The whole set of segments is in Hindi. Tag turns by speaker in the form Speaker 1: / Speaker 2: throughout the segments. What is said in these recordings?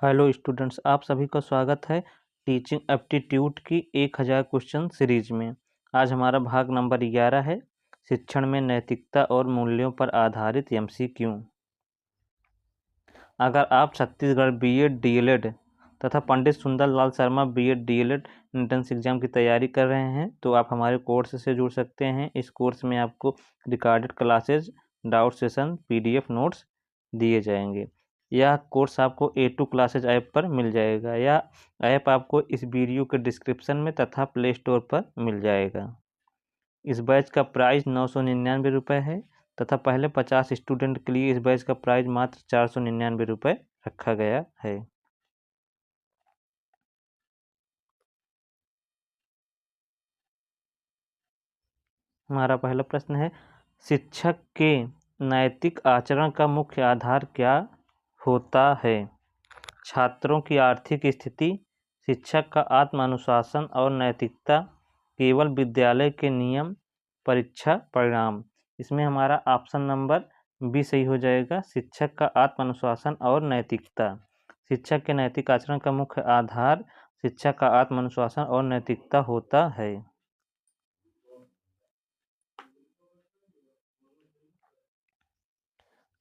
Speaker 1: हेलो स्टूडेंट्स, आप सभी का स्वागत है टीचिंग एप्टीट्यूड की 1000 क्वेश्चन सीरीज में। आज हमारा भाग नंबर 11 है, शिक्षण में नैतिकता और मूल्यों पर आधारित एमसीक्यू। अगर आप छत्तीसगढ़ बीएड डीएलएड तथा Pandit Sundarlal Sharma B Ed D El Ed entrance exam की तैयारी कर रहे हैं तो आप हमारे कोर्स से जुड़ सकते हैं। इस कोर्स में आपको recorded classes, doubt session, PDF notes दिए जाएंगे। यह कोर्स आपको A2 क्लासेज ऐप पर मिल जाएगा। यह ऐप आपको इस वीडियो के डिस्क्रिप्शन में तथा प्ले स्टोर पर मिल जाएगा। इस बैच का प्राइस 999 रुपये है तथा पहले 50 स्टूडेंट के लिए इस बैच का प्राइस मात्र 499 रुपये रखा गया है। हमारा पहला प्रश्न है, शिक्षक के नैतिक आचरण का मुख्य आधार क्या होता है? छात्रों की आर्थिक स्थिति, शिक्षक का आत्मानुशासन और नैतिकता, केवल विद्यालय के नियम, परीक्षा परिणाम। इसमें हमारा ऑप्शन नंबर बी सही हो जाएगा, शिक्षक का आत्मानुशासन और नैतिकता। शिक्षक के नैतिक आचरण का मुख्य आधार शिक्षक का आत्मानुशासन और नैतिकता होता है।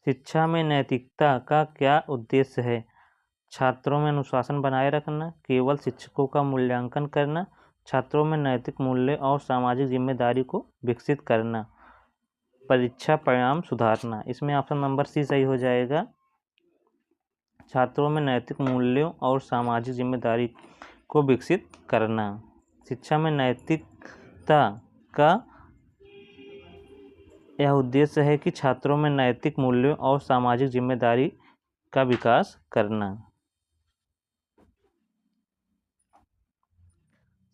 Speaker 1: शिक्षा में नैतिकता का क्या उद्देश्य है? छात्रों में अनुशासन बनाए रखना, केवल शिक्षकों का मूल्यांकन करना, छात्रों में नैतिक मूल्य और सामाजिक जिम्मेदारी को विकसित करना, परीक्षा परिणाम सुधारना। इसमें ऑप्शन नंबर सी सही हो जाएगा, छात्रों में नैतिक मूल्यों और सामाजिक जिम्मेदारी को विकसित करना। शिक्षा में नैतिकता का यह उद्देश्य है कि छात्रों में नैतिक मूल्यों और सामाजिक जिम्मेदारी का विकास करना।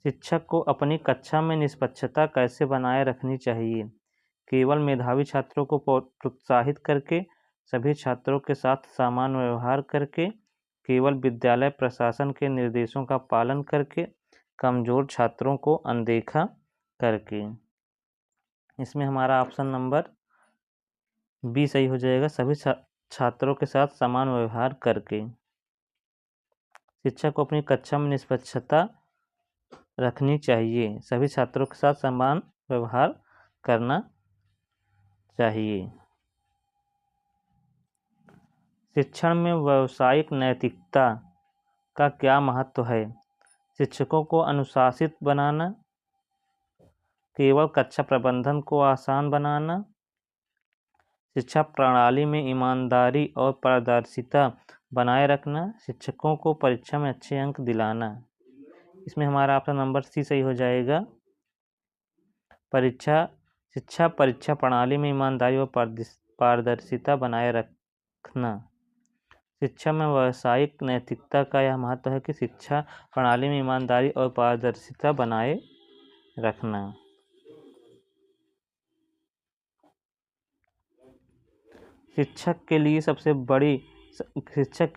Speaker 1: शिक्षक को अपनी कक्षा में निष्पक्षता कैसे बनाए रखनी चाहिए? केवल मेधावी छात्रों को प्रोत्साहित करके, सभी छात्रों के साथ समान व्यवहार करके, केवल विद्यालय प्रशासन के निर्देशों का पालन करके, कमजोर छात्रों को अनदेखा करके। इसमें हमारा ऑप्शन नंबर बी सही हो जाएगा, सभी छात्रों के साथ समान व्यवहार करके। शिक्षक को अपनी कक्षा में निष्पक्षता रखनी चाहिए, सभी छात्रों के साथ समान व्यवहार करना चाहिए। शिक्षण में व्यावसायिक नैतिकता का क्या महत्व है? शिक्षकों को अनुशासित बनाना, केवल कक्षा प्रबंधन को आसान बनाना, शिक्षा प्रणाली में ईमानदारी और पारदर्शिता बनाए रखना, शिक्षकों को परीक्षा में अच्छे अंक दिलाना। इसमें हमारा ऑप्शन नंबर सी सही हो जाएगा, शिक्षा परीक्षा प्रणाली में ईमानदारी और पारदर्शिता बनाए रखना। शिक्षा में व्यावसायिक नैतिकता का यह महत्व है कि शिक्षा प्रणाली में ईमानदारी और पारदर्शिता बनाए रखना। शिक्षक के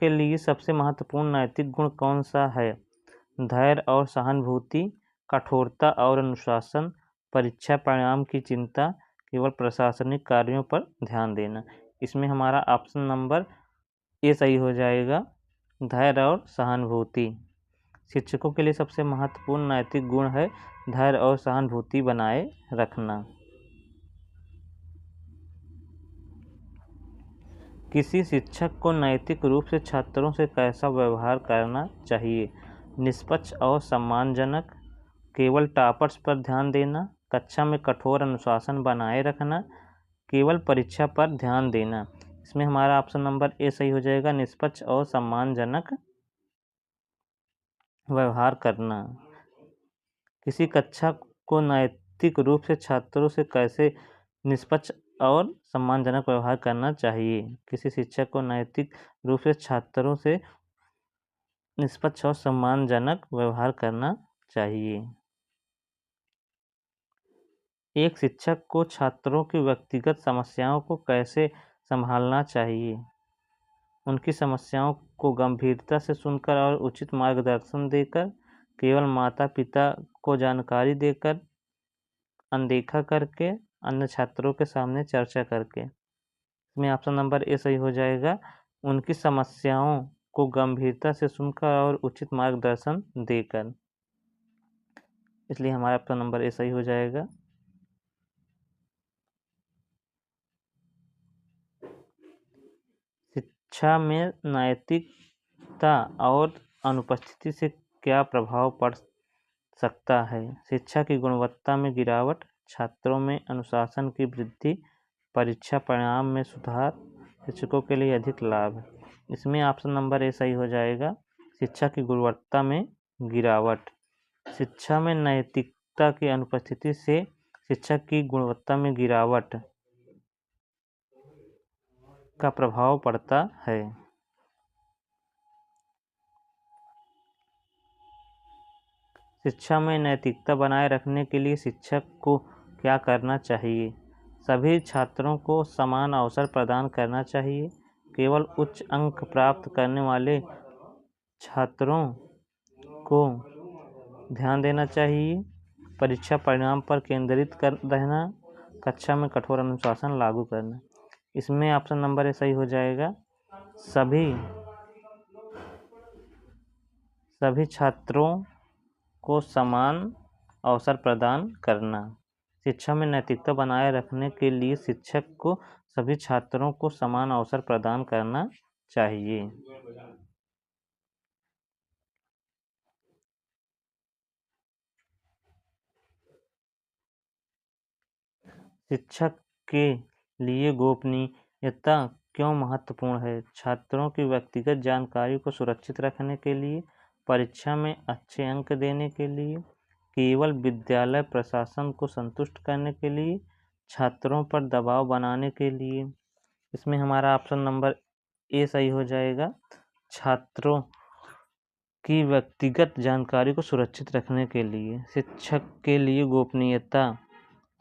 Speaker 1: लिए सबसे महत्वपूर्ण नैतिक गुण कौन सा है? धैर्य और सहानुभूति, कठोरता और अनुशासन, परीक्षा परिणाम की चिंता, केवल प्रशासनिक कार्यों पर ध्यान देना। इसमें हमारा ऑप्शन नंबर ए सही हो जाएगा, धैर्य और सहानुभूति। शिक्षकों के लिए सबसे महत्वपूर्ण नैतिक गुण है धैर्य और सहानुभूति बनाए रखना। किसी शिक्षक को नैतिक रूप से छात्रों से कैसा व्यवहार करना चाहिए? निष्पक्ष और सम्मानजनक, केवल टॉपर्स पर ध्यान देना, कक्षा में कठोर अनुशासन बनाए रखना, केवल परीक्षा पर ध्यान देना। इसमें हमारा ऑप्शन नंबर ए सही हो जाएगा, निष्पक्ष और सम्मानजनक व्यवहार करना। किसी कक्षा को नैतिक रूप से छात्रों से कैसे निष्पक्ष और सम्मानजनक व्यवहार करना चाहिए? किसी शिक्षक को नैतिक रूप से छात्रों से निष्पक्ष और सम्मानजनक व्यवहार करना चाहिए। एक शिक्षक को छात्रों की व्यक्तिगत समस्याओं को कैसे संभालना चाहिए? उनकी समस्याओं को गंभीरता से सुनकर और उचित मार्गदर्शन देकर, केवल माता पिता को जानकारी देकर, अनदेखा करके, अन्य छात्रों के सामने चर्चा करके। इसमें ऑप्शन नंबर ए सही हो जाएगा, उनकी समस्याओं को गंभीरता से सुनकर और उचित मार्गदर्शन देकर। इसलिए हमारा ऑप्शन नंबर ए सही हो जाएगा। शिक्षा में नैतिकता और अनुपस्थिति से क्या प्रभाव पड़ सकता है? शिक्षा की गुणवत्ता में गिरावट, छात्रों में अनुशासन की वृद्धि, परीक्षा परिणाम में सुधार, शिक्षकों के लिए अधिक लाभ। इसमें ऑप्शन नंबर ए सही हो जाएगा। शिक्षा की गुणवत्ता में गिरावट। शिक्षा में नैतिकता की अनुपस्थिति से शिक्षा की गुणवत्ता में गिरावट का प्रभाव पड़ता है। शिक्षा में नैतिकता बनाए रखने के लिए शिक्षक को क्या करना चाहिए? सभी छात्रों को समान अवसर प्रदान करना चाहिए। केवल उच्च अंक प्राप्त करने वाले छात्रों को ध्यान देना चाहिए। परीक्षा परिणाम पर केंद्रित कर रहना। कक्षा में कठोर अनुशासन लागू करना। इसमें ऑप्शन नंबर ए सही हो जाएगा। सभी छात्रों को समान अवसर प्रदान करना। शिक्षा में नैतिकता बनाए रखने के लिए शिक्षक को सभी छात्रों को समान अवसर प्रदान करना चाहिए। शिक्षक के लिए गोपनीयता क्यों महत्वपूर्ण है? छात्रों की व्यक्तिगत जानकारी को सुरक्षित रखने के लिए, परीक्षा में अच्छे अंक देने के लिए, केवल विद्यालय प्रशासन को संतुष्ट करने के लिए, छात्रों पर दबाव बनाने के लिए। इसमें हमारा ऑप्शन नंबर ए सही हो जाएगा। छात्रों की व्यक्तिगत जानकारी को सुरक्षित रखने के लिए। शिक्षक के लिए गोपनीयता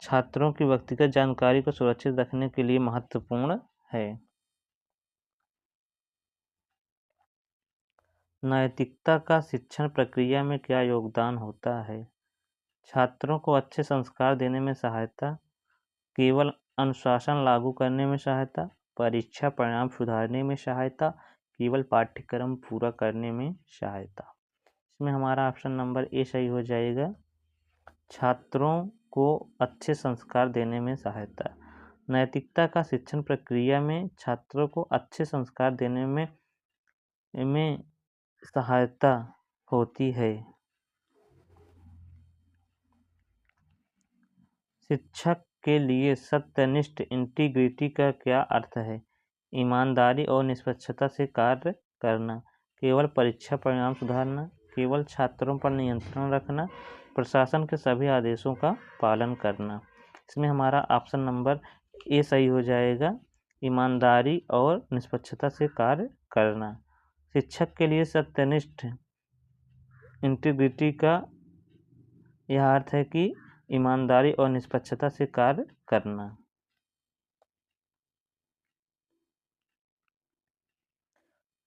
Speaker 1: छात्रों की व्यक्तिगत जानकारी को सुरक्षित रखने के लिए महत्वपूर्ण है। नैतिकता का शिक्षण प्रक्रिया में क्या योगदान होता है? छात्रों को अच्छे संस्कार देने में सहायता, केवल अनुशासन लागू करने में सहायता, परीक्षा परिणाम सुधारने में सहायता, केवल पाठ्यक्रम पूरा करने में सहायता। इसमें हमारा ऑप्शन नंबर ए सही हो जाएगा। छात्रों को अच्छे संस्कार देने में सहायता। नैतिकता का शिक्षण प्रक्रिया में छात्रों को अच्छे संस्कार देने में सहायता होती है। शिक्षक के लिए सत्यनिष्ठ इंटीग्रिटी का क्या अर्थ है? ईमानदारी और निष्पक्षता से कार्य करना, केवल परीक्षा परिणाम सुधारना, केवल छात्रों पर नियंत्रण रखना, प्रशासन के सभी आदेशों का पालन करना। इसमें हमारा ऑप्शन नंबर ए सही हो जाएगा। ईमानदारी और निष्पक्षता से कार्य करना। शिक्षक के लिए सत्यनिष्ठ इंटीग्रिटी का यह अर्थ है कि ईमानदारी और निष्पक्षता से कार्य करना।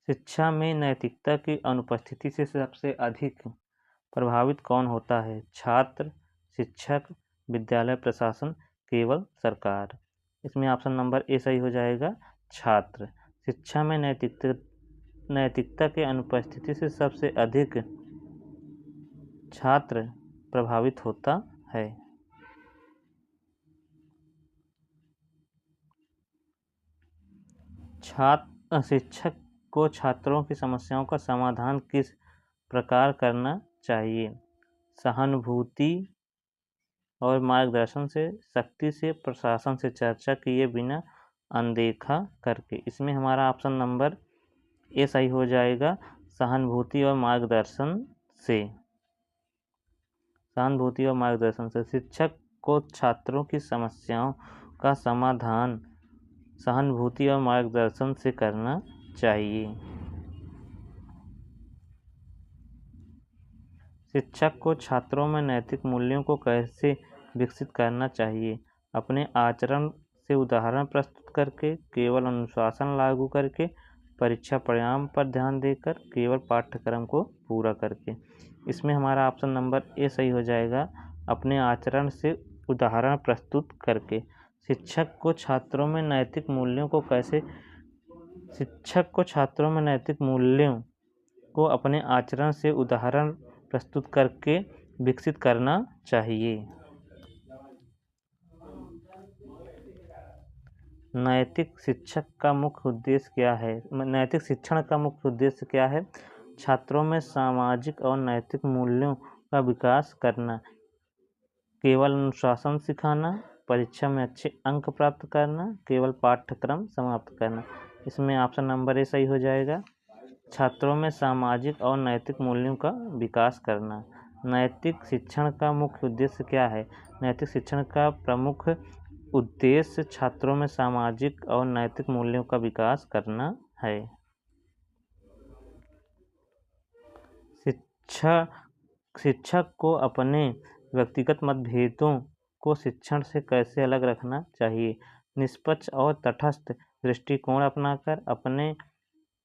Speaker 1: शिक्षा में नैतिकता की अनुपस्थिति से सबसे अधिक प्रभावित कौन होता है? छात्र, शिक्षक, विद्यालय प्रशासन, केवल सरकार। इसमें ऑप्शन नंबर ए सही हो जाएगा। छात्र। शिक्षा में नैतिकता के अनुपस्थिति से सबसे अधिक छात्र प्रभावित होता है। शिक्षक को छात्रों की समस्याओं का समाधान किस प्रकार करना चाहिए? सहानुभूति और मार्गदर्शन से, सख्ती से, प्रशासन से चर्चा किए बिना, अनदेखा करके। इसमें हमारा ऑप्शन नंबर ए सही हो जाएगा। सहानुभूति और मार्गदर्शन से। सहानुभूति और मार्गदर्शन से शिक्षक को छात्रों की समस्याओं का समाधान सहानुभूति और मार्गदर्शन से करना चाहिए। शिक्षक को छात्रों में नैतिक मूल्यों को कैसे विकसित करना चाहिए? अपने आचरण से उदाहरण प्रस्तुत करके, केवल अनुशासन लागू करके, परीक्षा परिणाम पर ध्यान देकर, केवल पाठ्यक्रम को पूरा करके। इसमें हमारा ऑप्शन नंबर ए सही हो जाएगा। अपने आचरण से उदाहरण प्रस्तुत करके। शिक्षक को छात्रों में नैतिक मूल्यों को कैसे शिक्षक को छात्रों में नैतिक मूल्यों को अपने आचरण से उदाहरण प्रस्तुत करके विकसित करना चाहिए। नैतिक शिक्षक का मुख्य उद्देश्य क्या है? नैतिक शिक्षण का मुख्य उद्देश्य क्या है? छात्रों में सामाजिक और नैतिक मूल्यों का विकास करना, केवल अनुशासन सिखाना, परीक्षा में अच्छे अंक प्राप्त करना, केवल पाठ्यक्रम समाप्त करना। इसमें ऑप्शन नंबर ए सही हो जाएगा। छात्रों में सामाजिक और नैतिक मूल्यों का विकास करना। नैतिक शिक्षण का मुख्य उद्देश्य क्या है? नैतिक शिक्षण का प्रमुख उद्देश्य छात्रों में सामाजिक और नैतिक मूल्यों का विकास करना है। शिक्षक को अपने व्यक्तिगत मतभेदों को शिक्षण से कैसे अलग रखना चाहिए? निष्पक्ष और तटस्थ दृष्टिकोण अपनाकर,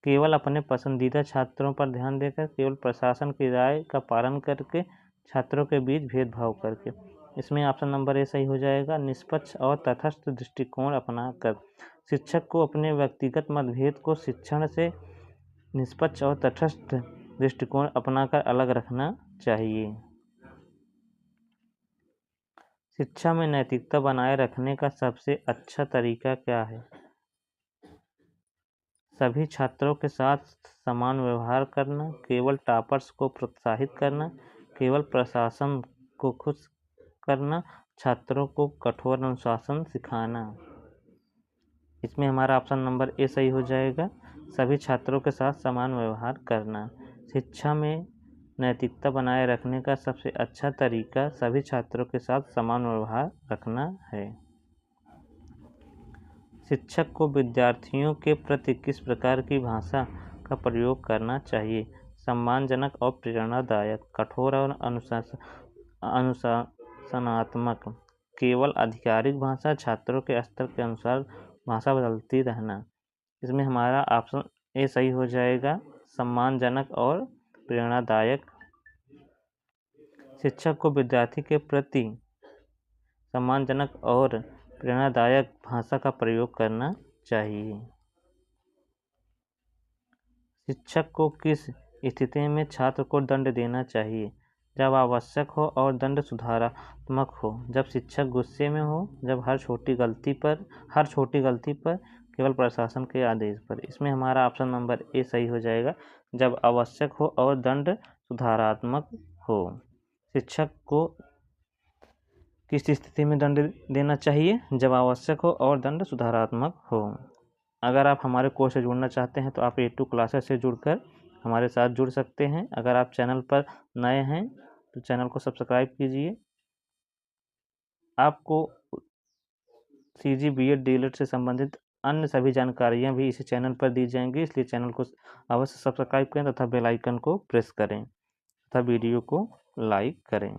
Speaker 1: केवल अपने पसंदीदा छात्रों पर ध्यान देकर, केवल प्रशासन की राय का पालन करके, छात्रों के बीच भेदभाव करके। इसमें ऑप्शन नंबर ए सही हो जाएगा। निष्पक्ष और तटस्थ दृष्टिकोण अपनाकर। शिक्षक को अपने व्यक्तिगत मतभेद को शिक्षण से निष्पक्ष और तटस्थ दृष्टिकोण अपनाकर अलग रखना चाहिए। शिक्षा में नैतिकता बनाए रखने का सबसे अच्छा तरीका क्या है? सभी छात्रों के साथ समान व्यवहार करना, केवल टॉपर्स को प्रोत्साहित करना, केवल प्रशासन को खुश करना, छात्रों को कठोर अनुशासन सिखाना। इसमें हमारा ऑप्शन नंबर ए सही हो जाएगा। सभी छात्रों के साथ समान व्यवहार करना। शिक्षा में नैतिकता बनाए रखने का सबसे अच्छा तरीका सभी छात्रों के साथ समान व्यवहार रखना है। शिक्षक को विद्यार्थियों के प्रति किस प्रकार की भाषा का प्रयोग करना चाहिए? सम्मानजनक और प्रेरणादायक, कठोर और अनुशासनात्मक, केवल आधिकारिक भाषा, छात्रों के स्तर के अनुसार भाषा बदलती रहना। इसमें हमारा ऑप्शन ए सही हो जाएगा। सम्मानजनक और प्रेरणादायक। शिक्षक को विद्यार्थी के प्रति सम्मानजनक और प्रेरणादायक भाषा का प्रयोग करना चाहिए। शिक्षक को किस स्थिति में छात्र को दंड देना चाहिए? जब आवश्यक हो और दंड सुधारात्मक हो, जब शिक्षक गुस्से में हो, जब हर छोटी गलती पर केवल प्रशासन के आदेश पर। इसमें हमारा ऑप्शन नंबर ए सही हो जाएगा। जब आवश्यक हो और दंड सुधारात्मक हो। शिक्षक को किस स्थिति में दंड देना चाहिए? जब आवश्यक हो और दंड सुधारात्मक हो। अगर आप हमारे कोर्स से जुड़ना चाहते हैं तो आप A2 क्लासेस से जुड़कर हमारे साथ जुड़ सकते हैं। अगर आप चैनल पर नए हैं तो चैनल को सब्सक्राइब कीजिए। आपको CG BEd DELED से संबंधित अन्य सभी जानकारियाँ भी इसी चैनल पर दी जाएंगी, इसलिए चैनल को अवश्य सब्सक्राइब करें तथा बेल आइकन को प्रेस करें तथा वीडियो को लाइक करें।